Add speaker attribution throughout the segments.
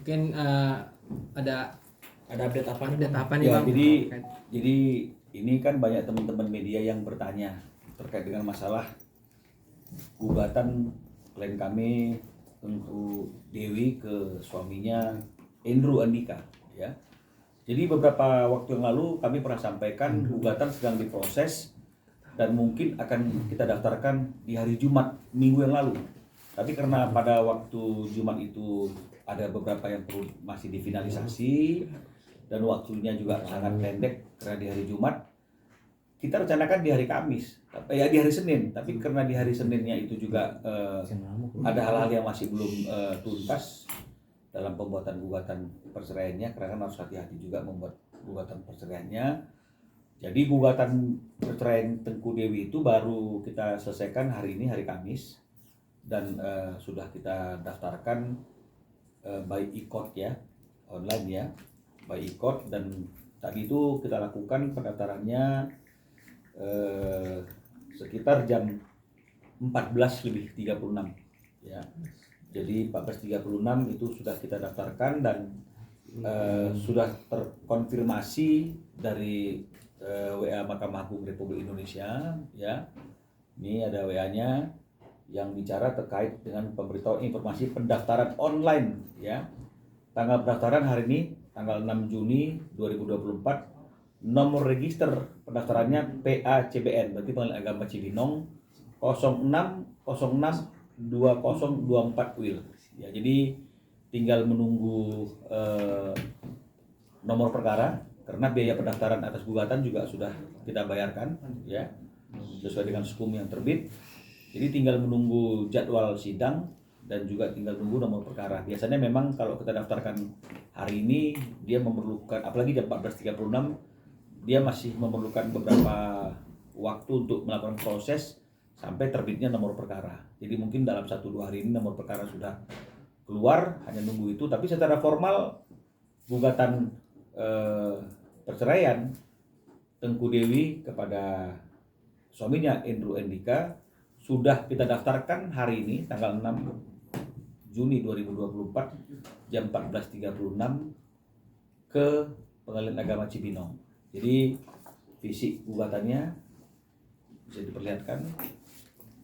Speaker 1: Mungkin ada
Speaker 2: update apa nih?
Speaker 1: update apa nih
Speaker 3: Ya,
Speaker 1: Bang?
Speaker 3: jadi ini kan banyak teman-teman media yang bertanya terkait dengan masalah gugatan klien kami Tengku Dewi ke suaminya Andrew Andika, ya. Jadi beberapa waktu yang lalu kami pernah sampaikan gugatan sedang diproses dan mungkin akan kita daftarkan di hari Jumat minggu yang lalu. Tapi karena pada waktu Jumat itu ada beberapa yang perlu masih difinalisasi dan waktunya juga sangat pendek karena di hari Jumat, kita rencanakan di hari Kamis, di hari Senin. Tapi karena di hari Seninnya itu juga ada hal-hal yang masih belum tuntas dalam pembuatan gugatan perceraiannya, karena kan harus hati-hati juga membuat gugatan perceraiannya. Jadi gugatan perceraian Tengku Dewi itu baru kita selesaikan hari ini, hari Kamis, dan sudah kita daftarkan by e-court ya, online ya, by e-court. Dan tadi itu kita lakukan pendaftarannya sekitar jam 14.36 ya. Jadi 14.36 itu sudah kita daftarkan dan sudah terkonfirmasi dari WA Mahkamah Agung Republik Indonesia ya. Ini ada WA-nya yang bicara terkait dengan pemberitahuan informasi pendaftaran online ya. Tanggal pendaftaran hari ini tanggal 6 Juni 2024. Nomor register pendaftarannya PACBN, berarti Pengadilan Agama Cibinong 0606 2024 WIL ya. Jadi tinggal menunggu nomor perkara, karena biaya pendaftaran atas gugatan juga sudah kita bayarkan ya sesuai dengan hukum yang terbit. Jadi tinggal menunggu jadwal sidang dan juga tinggal menunggu nomor perkara. Biasanya memang kalau kita daftarkan hari ini dia memerlukan, apalagi jam 14.36, dia masih memerlukan beberapa waktu untuk melakukan proses sampai terbitnya nomor perkara. Jadi mungkin dalam 1-2 hari ini nomor perkara sudah keluar, hanya nunggu itu. Tapi secara formal gugatan perceraian Tengku Dewi kepada suaminya Andrew Andika sudah kita daftarkan hari ini tanggal 6 Juni 2024 jam 14.36 ke Pengadilan Agama Cibinong. Jadi fisik gugatannya bisa diperlihatkan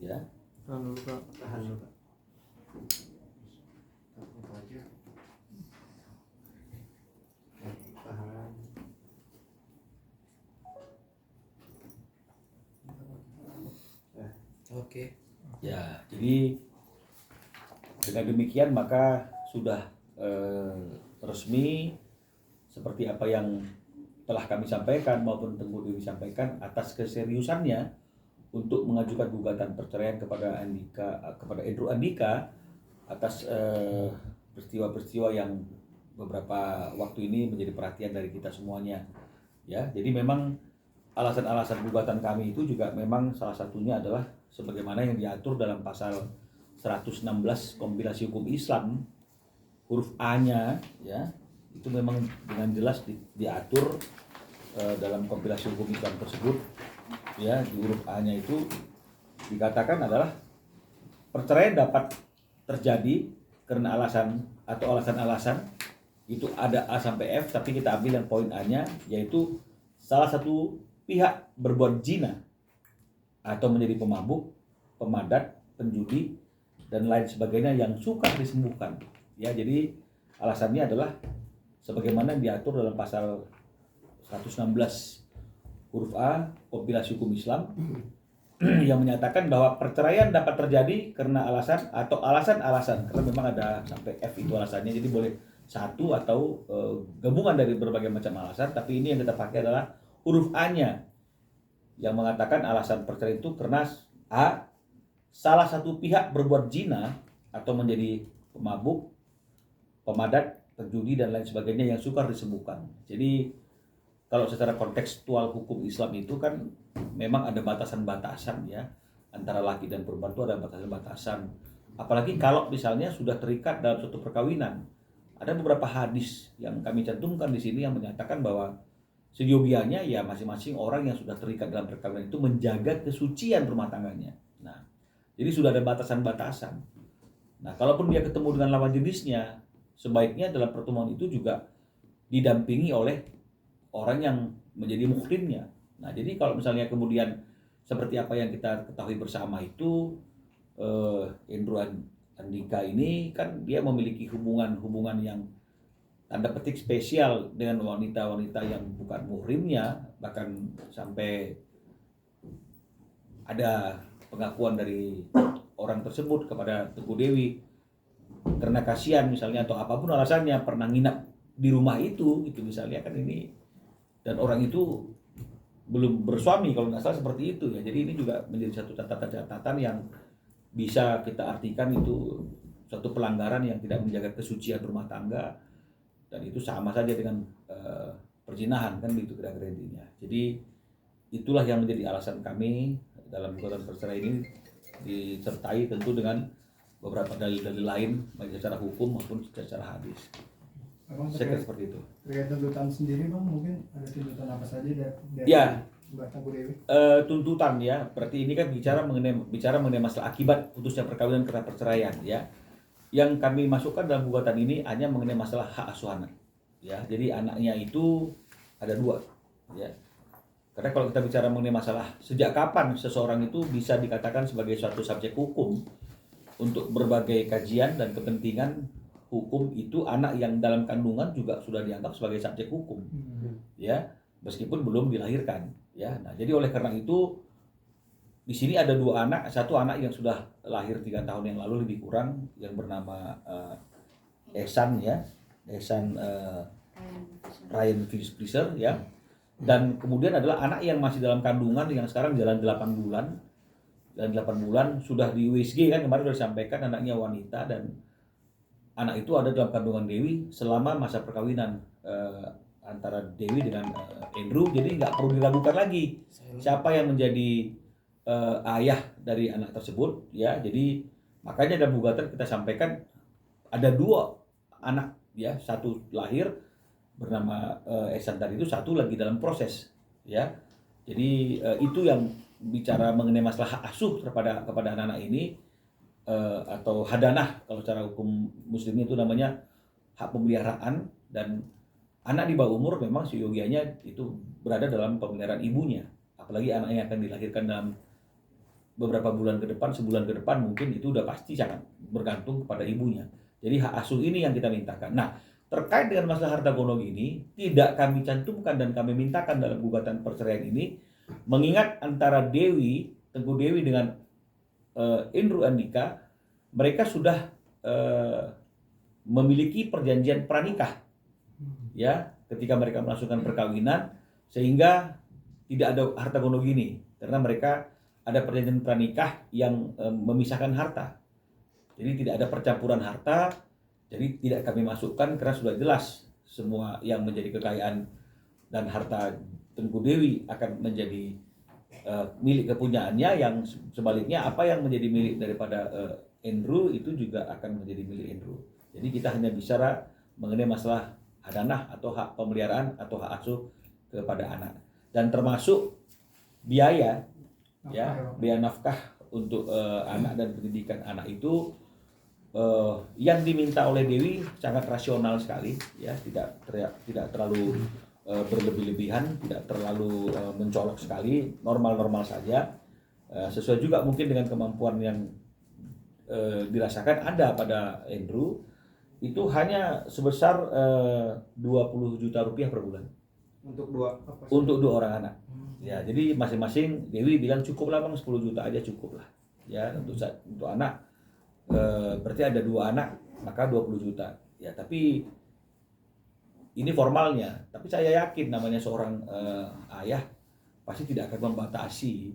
Speaker 3: ya.
Speaker 1: Tahan dulu Pak.
Speaker 2: Oke.
Speaker 3: Ya, jadi dengan demikian maka sudah resmi seperti apa yang telah kami sampaikan maupun Tengku Dewi sampaikan atas keseriusannya untuk mengajukan gugatan perceraian kepada Andrew Andika atas peristiwa-peristiwa yang beberapa waktu ini menjadi perhatian dari kita semuanya. Ya, jadi memang alasan-alasan gugatan kami itu juga memang salah satunya adalah sebagaimana yang diatur dalam pasal 116 Kompilasi Hukum Islam huruf A-nya ya. Itu memang dengan jelas diatur dalam kompilasi hukum Islam tersebut ya. Di huruf A-nya itu dikatakan adalah perceraian dapat terjadi karena alasan atau alasan-alasan itu ada A sampai F, tapi kita ambil yang poin A-nya, yaitu salah satu pihak berbuat zina atau menjadi pemabuk, pemadat, penjudi dan lain sebagainya yang sukar disembuhkan ya. Jadi alasannya adalah sebagaimana diatur dalam pasal 116 huruf A Kompilasi Hukum Islam yang menyatakan bahwa perceraian dapat terjadi karena alasan atau alasan-alasan, karena memang ada sampai F itu alasannya, jadi boleh satu atau gabungan dari berbagai macam alasan, tapi ini yang kita pakai adalah huruf A-nya yang mengatakan alasan perceraian itu karena A, salah satu pihak berbuat zina atau menjadi pemabuk, pemadat, penjudi dan lain sebagainya yang sukar disembuhkan. Jadi kalau secara kontekstual hukum Islam itu kan memang ada batasan-batasan ya, antara laki dan perempuan itu ada batasan-batasan. Apalagi kalau misalnya sudah terikat dalam suatu perkawinan. Ada beberapa hadis yang kami cantumkan di sini yang menyatakan bahwa seyogianya ya masing-masing orang yang sudah terikat dalam perkawinan itu menjaga kesucian rumah tangganya. Nah, jadi sudah ada batasan-batasan. Nah, kalaupun dia ketemu dengan lawan jenisnya sebaiknya dalam pertemuan itu juga didampingi oleh orang yang menjadi muhrimnya. Nah, jadi kalau misalnya kemudian seperti apa yang kita ketahui bersama itu, Endro Andika ini kan dia memiliki hubungan yang tanda petik spesial dengan wanita-wanita yang bukan muhrimnya, bahkan sampai ada pengakuan dari orang tersebut kepada Teguh Dewi karena kasihan misalnya atau apapun alasannya pernah nginap di rumah itu misalnya kan ini, dan orang itu belum bersuami kalau nggak salah seperti itu ya. Jadi ini juga menjadi satu catatan yang bisa kita artikan itu suatu pelanggaran yang tidak menjaga kesucian rumah tangga, dan itu sama saja dengan perzinahan kan begitu kira-kira intinya. Jadi itulah yang menjadi alasan kami dalam gugatan perceraian ini, disertai tentu dengan beberapa dalil-dalil lain baik secara hukum maupun secara hadis.
Speaker 4: Abang
Speaker 3: Saya kira seperti itu.
Speaker 4: terkait tuntutan sendiri bang, mungkin ada tuntutan apa saja dari
Speaker 3: Ya.
Speaker 4: Mbak Teguh Dewi?
Speaker 3: Tuntutan ya, berarti ini kan bicara mengenai masalah akibat putusnya perkawinan karena perceraian ya. Yang kami masukkan dalam gugatan ini hanya mengenai masalah hak asuh anak ya. Jadi anaknya itu ada 2 ya. Karena kalau kita bicara mengenai masalah sejak kapan seseorang itu bisa dikatakan sebagai suatu subjek hukum untuk berbagai kajian dan kepentingan hukum, itu anak yang dalam kandungan juga sudah dianggap sebagai subjek hukum ya, meskipun belum dilahirkan ya. Nah, jadi oleh karena itu di sini ada 2 anak, satu anak yang sudah lahir 3 tahun yang lalu lebih kurang yang bernama Ehsan ya, Ehsan Ryan Fisher ya. Dan kemudian adalah anak yang masih dalam kandungan yang sekarang jalan 8 bulan. Dan 8 bulan sudah di USG kan kemarin sudah disampaikan, anaknya wanita, dan anak itu ada dalam kandungan Dewi selama masa perkawinan antara Dewi dengan Andrew. Jadi nggak perlu diragukan lagi siapa yang menjadi ayah dari anak tersebut ya. Jadi makanya dalam gugatan kita sampaikan ada 2 anak ya, satu lahir bernama Ehsan tadi itu, satu lagi dalam proses ya. Jadi itu yang bicara mengenai masalah hak asuh kepada anak-anak ini, atau hadanah kalau secara hukum muslimnya itu namanya hak pemeliharaan. Dan anak di bawah umur memang seyogianya itu berada dalam pemeliharaan ibunya, apalagi anak yang akan dilahirkan dalam beberapa bulan ke depan, sebulan ke depan mungkin, itu udah pasti sangat bergantung kepada ibunya. Jadi hak asuh ini yang kita mintakan. Nah, terkait dengan masalah harta gono ini tidak kami cantumkan dan kami mintakan dalam gugatan perceraian ini, mengingat antara Teguh Dewi dengan Endro Andika, mereka sudah memiliki perjanjian pranikah ya ketika mereka melangsungkan perkawinan, sehingga tidak ada harta gono gini karena mereka ada perjanjian pranikah yang memisahkan harta. Jadi tidak ada percampuran harta. Jadi tidak kami masukkan karena sudah jelas semua yang menjadi kekayaan dan harta Teguh Dewi akan menjadi milik kepunyaannya, yang sebaliknya apa yang menjadi milik daripada Andrew itu juga akan menjadi milik Andrew. Jadi kita hanya bicara mengenai masalah hadanah atau hak pemeliharaan atau hak asuh kepada anak, dan termasuk biaya biaya nafkah untuk anak dan pendidikan anak itu yang diminta oleh Dewi sangat rasional sekali ya, tidak terlalu berlebih-lebihan, tidak terlalu mencolok sekali, normal-normal saja, sesuai juga mungkin dengan kemampuan yang dirasakan ada pada Andrew. Itu hanya sebesar 20 juta rupiah per bulan
Speaker 1: Untuk 2 apa?
Speaker 3: untuk 2 orang anak ya. Jadi masing-masing Dewi bilang cukup lah bang, 10 juta aja cukup lah ya untuk anak. Berarti ada 2 anak maka 20 juta ya. Tapi ini formalnya, tapi saya yakin namanya seorang ayah pasti tidak akan membatasi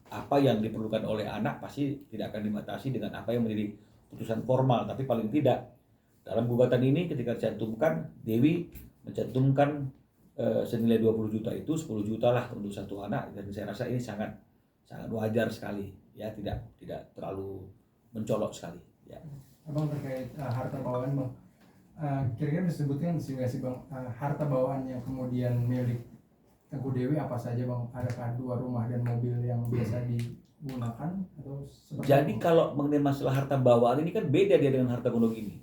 Speaker 3: apa yang diperlukan oleh anak, pasti tidak akan dibatasi dengan apa yang menjadi putusan formal. Tapi paling tidak dalam gugatan ini ketika dicantumkan, Dewi mencantumkan senilai 20 juta itu 10 juta lah untuk 1 anak, dan saya rasa ini sangat wajar sekali ya, tidak terlalu mencolok sekali ya.
Speaker 4: Abang terkait harta bawaan bang, kira-kira disebutkan sih nggak sih bang, harta bawaan yang kemudian milik Teguh Dewi apa saja bang? Adakah 2 rumah dan mobil yang biasa digunakan atau seperti
Speaker 3: Jadi
Speaker 4: apa?
Speaker 3: kalau mengenai masalah harta bawaan ini kan beda dia dengan harta gono gini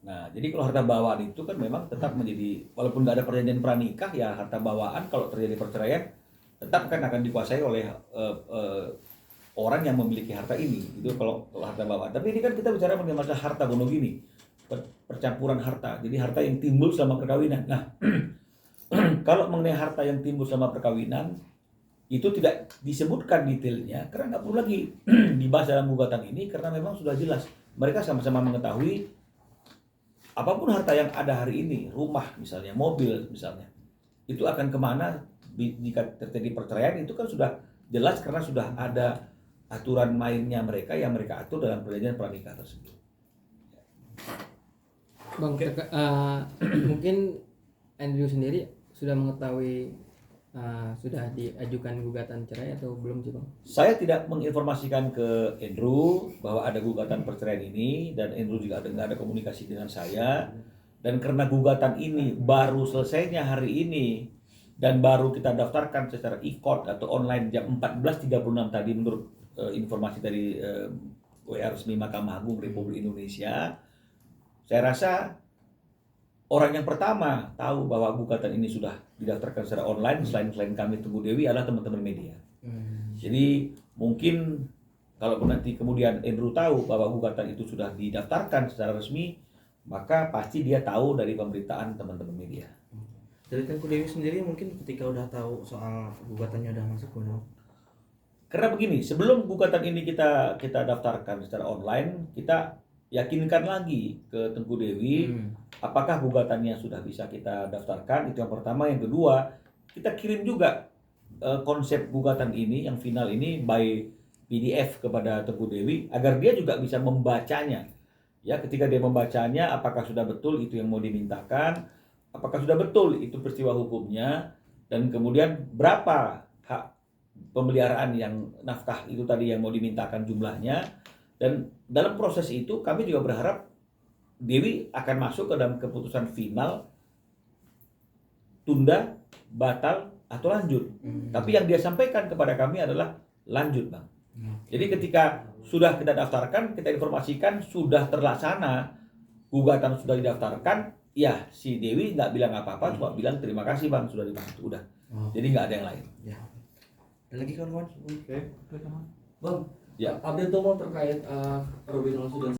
Speaker 3: Nah, jadi kalau harta bawaan itu kan memang tetap menjadi, walaupun nggak ada perjanjian pranikah, ya harta bawaan kalau terjadi perceraian tetap kan akan dikuasai oleh orang yang memiliki harta ini. Itu kalau harta bawaan. Tapi ini kan kita bicara mengenai masalah harta monogami, percampuran harta. Jadi harta yang timbul selama perkawinan. Nah, kalau mengenai harta yang timbul selama perkawinan itu tidak disebutkan detailnya karena nggak perlu lagi dibahas dalam gugatan ini karena memang sudah jelas mereka sama-sama mengetahui apapun harta yang ada hari ini, rumah misalnya, mobil misalnya, itu akan kemana jika terjadi perceraian itu kan sudah jelas karena sudah ada aturan mainnya mereka yang mereka atur dalam perjanjian pranikah tersebut.
Speaker 1: Bang, mungkin Andrew sendiri sudah mengetahui sudah diajukan gugatan cerai atau belum sih Bang?
Speaker 3: Saya tidak menginformasikan ke Andrew bahwa ada gugatan perceraian ini dan Andrew juga ada komunikasi dengan saya, dan karena gugatan ini baru selesainya hari ini dan baru kita daftarkan secara e-court atau online jam 14.36 tadi menurut informasi dari WA resmi Mahkamah Agung Republik Indonesia, saya rasa orang yang pertama tahu bahwa gugatan ini sudah didaftarkan secara online selain kami Tengku Dewi adalah teman-teman media. Jadi mungkin kalau nanti kemudian Andrew tahu bahwa gugatan itu sudah didaftarkan secara resmi, maka pasti dia tahu dari pemberitaan teman-teman media.
Speaker 2: Dari Tengku Dewi sendiri mungkin ketika udah tahu soal gugatannya udah masuk udah.
Speaker 3: Karena begini, sebelum gugatan ini kita daftarkan secara online, kita yakinkan lagi ke Tengku Dewi apakah gugatannya sudah bisa kita daftarkan. Itu yang pertama. Yang kedua, kita kirim juga konsep gugatan ini yang final ini by PDF kepada Tengku Dewi agar dia juga bisa membacanya. Ya, ketika dia membacanya apakah sudah betul itu yang mau dimintakan, apakah sudah betul itu peristiwa hukumnya, dan kemudian berapa hak pemeliharaan yang nafkah itu tadi yang mau dimintakan jumlahnya. Dan dalam proses itu kami juga berharap Dewi akan masuk ke dalam keputusan final tunda, batal, atau lanjut. Tapi yang dia sampaikan kepada kami adalah lanjut, Bang. Jadi ketika sudah kita daftarkan, kita informasikan sudah terlaksana, gugatan sudah didaftarkan, ya si Dewi nggak bilang apa-apa, cuma bilang terima kasih Bang sudah dibantu, udah. Jadi nggak ada yang lain.
Speaker 2: Ya. Ada lagi kawan-kawan?
Speaker 5: Bang,
Speaker 3: Ya.
Speaker 5: update dong Bang terkait Robin sudah